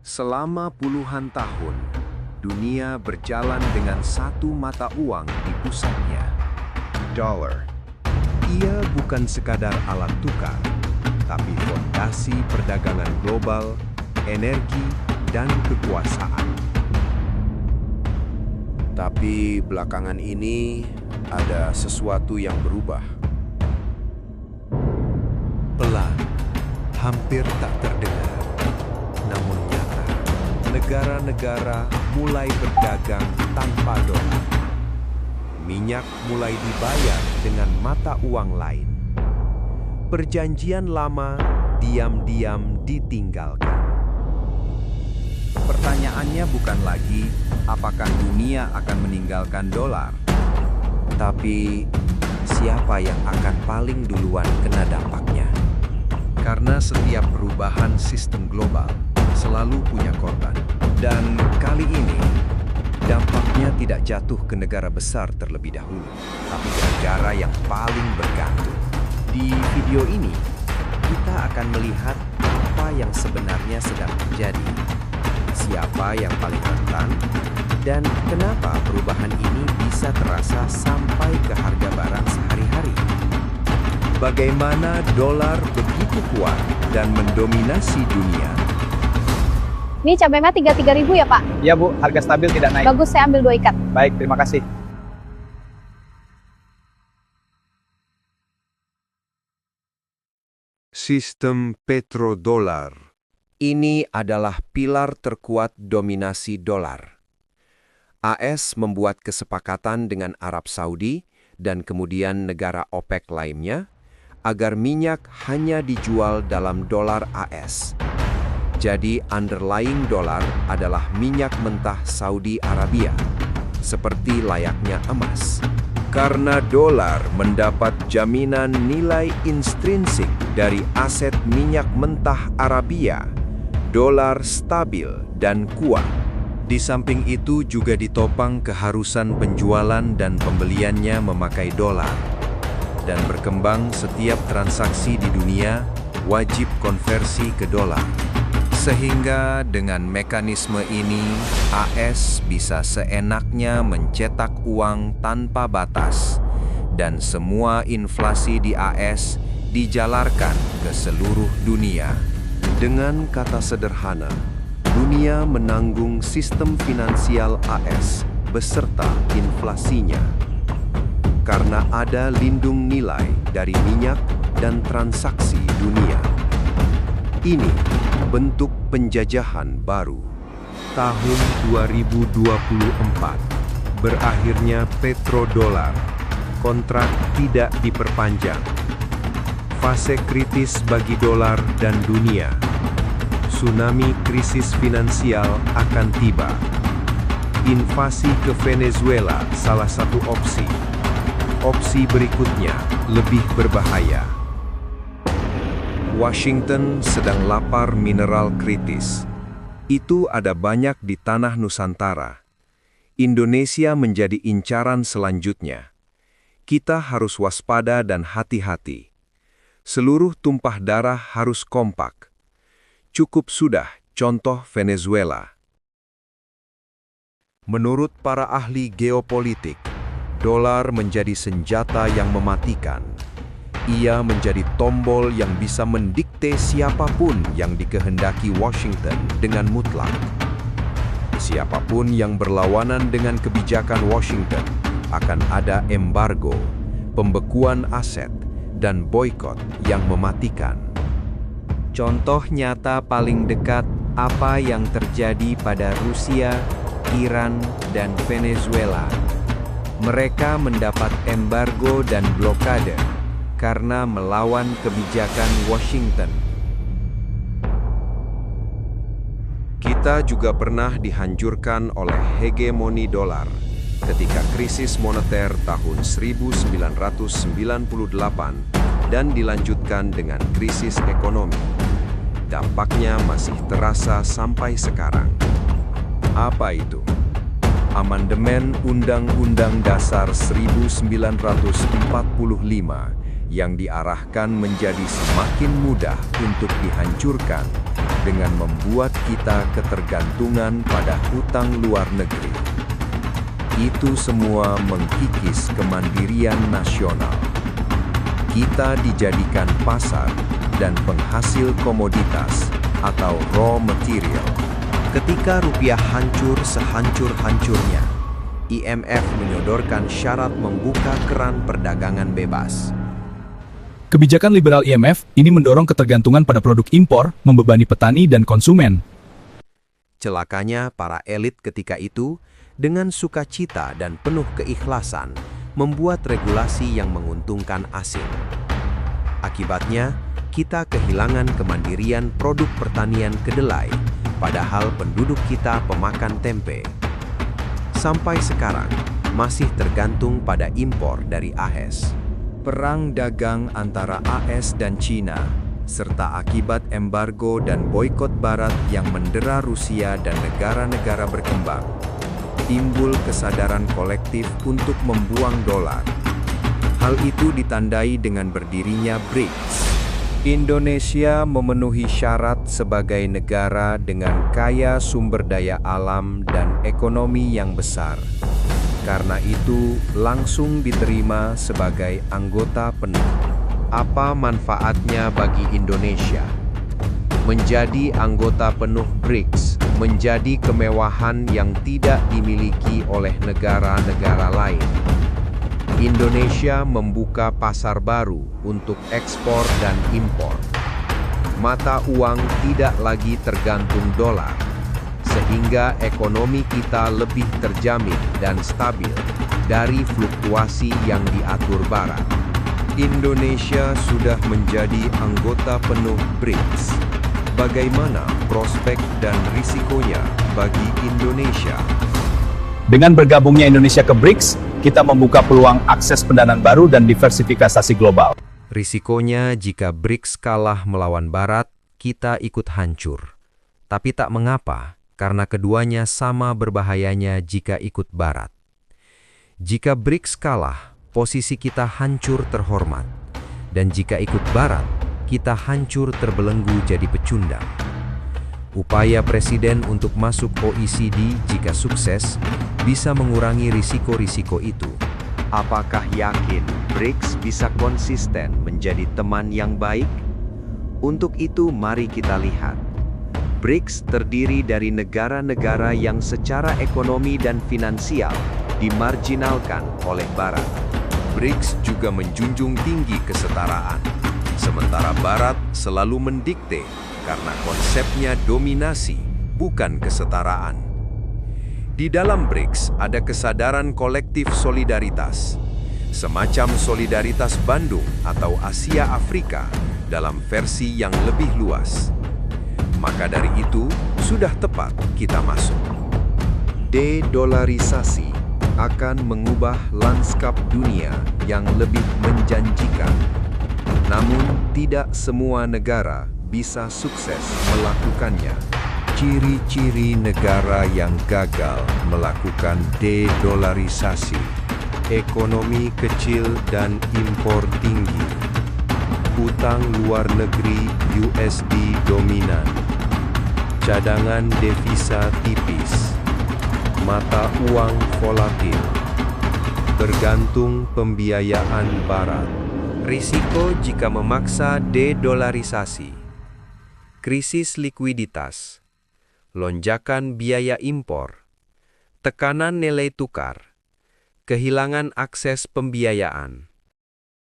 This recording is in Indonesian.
Selama puluhan tahun, dunia berjalan dengan satu mata uang di pusatnya. Dollar. Ia bukan sekadar alat tukar, tapi fondasi perdagangan global, energi, dan kekuasaan. Tapi belakangan ini ada sesuatu yang berubah. Pelan, hampir tak terdengar, namun nyata. Negara-negara mulai berdagang tanpa dolar. Minyak mulai dibayar dengan mata uang lain. Perjanjian lama diam-diam ditinggalkan. Pertanyaannya bukan lagi apakah dunia akan meninggalkan dolar, tapi siapa yang akan paling duluan kena dampaknya. Karena setiap perubahan sistem global selalu punya korban. Dan kali ini, dampaknya tidak jatuh ke negara besar terlebih dahulu, tapi ke negara yang paling bergantung. Di video ini, kita akan melihat apa yang sebenarnya sedang terjadi, siapa yang paling rentan, dan kenapa perubahan ini bisa terasa sampai ke harga barang sehari-hari. Bagaimana dolar begitu kuat dan mendominasi dunia? Ini cabai merah 33.000 ya Pak? Iya Bu, harga stabil tidak naik. Bagus, saya ambil 2 ikat. Baik, terima kasih. Sistem petrodolar. Ini adalah pilar terkuat dominasi dolar. AS membuat kesepakatan dengan Arab Saudi dan kemudian negara OPEC lainnya agar minyak hanya dijual dalam dolar AS. Jadi underlying dolar adalah minyak mentah Saudi Arabia, seperti layaknya emas. Karena dolar mendapat jaminan nilai intrinsik dari aset minyak mentah Arabia, dolar stabil dan kuat. Di samping itu juga ditopang keharusan penjualan dan pembeliannya memakai dolar. Dan berkembang setiap transaksi di dunia wajib konversi ke dolar. Sehingga dengan mekanisme ini, AS bisa seenaknya mencetak uang tanpa batas, dan semua inflasi di AS dijalarkan ke seluruh dunia. Dengan kata sederhana, dunia menanggung sistem finansial AS beserta inflasinya. Karena ada lindung nilai dari minyak dan transaksi dunia. Ini bentuk penjajahan baru. Tahun 2024, berakhirnya petrodolar. Kontrak tidak diperpanjang. Fase kritis bagi dolar dan dunia. Tsunami krisis finansial akan tiba. Invasi ke Venezuela salah satu opsi. Opsi berikutnya lebih berbahaya. Washington sedang lapar mineral kritis. Itu ada banyak di tanah Nusantara. Indonesia menjadi incaran selanjutnya. Kita harus waspada dan hati-hati. Seluruh tumpah darah harus kompak. Cukup sudah contoh Venezuela. Menurut para ahli geopolitik, dolar menjadi senjata yang mematikan. Ia menjadi tombol yang bisa mendikte siapapun yang dikehendaki Washington dengan mutlak. Siapapun yang berlawanan dengan kebijakan Washington akan ada embargo, pembekuan aset, dan boikot yang mematikan. Contoh nyata paling dekat apa yang terjadi pada Rusia, Iran, dan Venezuela. Mereka mendapat embargo dan blokade karena melawan kebijakan Washington. Kita juga pernah dihancurkan oleh hegemoni dolar ketika krisis moneter tahun 1998 dan dilanjutkan dengan krisis ekonomi. Dampaknya masih terasa sampai sekarang. Apa itu? Amandemen Undang-Undang Dasar 1945 yang diarahkan menjadi semakin mudah untuk dihancurkan dengan membuat kita ketergantungan pada hutang luar negeri. Itu semua mengkikis kemandirian nasional. Kita dijadikan pasar dan penghasil komoditas atau raw material. Ketika rupiah hancur sehancur-hancurnya, IMF menyodorkan syarat membuka keran perdagangan bebas. Kebijakan liberal IMF ini mendorong ketergantungan pada produk impor, membebani petani dan konsumen. Celakanya para elit ketika itu, dengan sukacita dan penuh keikhlasan, membuat regulasi yang menguntungkan asing. Akibatnya, kita kehilangan kemandirian produk pertanian kedelai, padahal penduduk kita pemakan tempe. Sampai sekarang, masih tergantung pada impor dari AS. Perang dagang antara AS dan China, serta akibat embargo dan boikot Barat yang mendera Rusia dan negara-negara berkembang, timbul kesadaran kolektif untuk membuang dolar. Hal itu ditandai dengan berdirinya BRICS. Indonesia memenuhi syarat sebagai negara dengan kaya sumber daya alam dan ekonomi yang besar. Karena itu, langsung diterima sebagai anggota penuh. Apa manfaatnya bagi Indonesia? Menjadi anggota penuh BRICS menjadi kemewahan yang tidak dimiliki oleh negara-negara lain. Indonesia membuka pasar baru untuk ekspor dan impor. Mata uang tidak lagi tergantung dolar, sehingga ekonomi kita lebih terjamin dan stabil dari fluktuasi yang diatur Barat. Indonesia sudah menjadi anggota penuh BRICS. Bagaimana prospek dan risikonya bagi Indonesia? Dengan bergabungnya Indonesia ke BRICS, kita membuka peluang akses pendanaan baru dan diversifikasi global. Risikonya jika BRICS kalah melawan Barat, kita ikut hancur. Tapi tak mengapa, karena keduanya sama berbahayanya jika ikut Barat. Jika BRICS kalah, posisi kita hancur terhormat. Dan jika ikut Barat, kita hancur terbelenggu jadi pecundang. Upaya Presiden untuk masuk OECD jika sukses, bisa mengurangi risiko-risiko itu. Apakah yakin BRICS bisa konsisten menjadi teman yang baik? Untuk itu mari kita lihat. BRICS terdiri dari negara-negara yang secara ekonomi dan finansial dimarginalkan oleh Barat. BRICS juga menjunjung tinggi kesetaraan, sementara Barat selalu mendikte karena konsepnya dominasi, bukan kesetaraan. Di dalam BRICS ada kesadaran kolektif solidaritas, semacam solidaritas Bandung atau Asia Afrika dalam versi yang lebih luas. Maka dari itu, sudah tepat kita masuk. De-dolarisasi akan mengubah lanskap dunia yang lebih menjanjikan. Namun, tidak semua negara bisa sukses melakukannya. Ciri-ciri negara yang gagal melakukan de-dolarisasi: ekonomi kecil dan impor tinggi, utang luar negeri USD dominan, cadangan devisa tipis, mata uang volatil, bergantung pembiayaan Barat. Risiko jika memaksa de-dolarisasi: krisis likuiditas, lonjakan biaya impor, tekanan nilai tukar, kehilangan akses pembiayaan.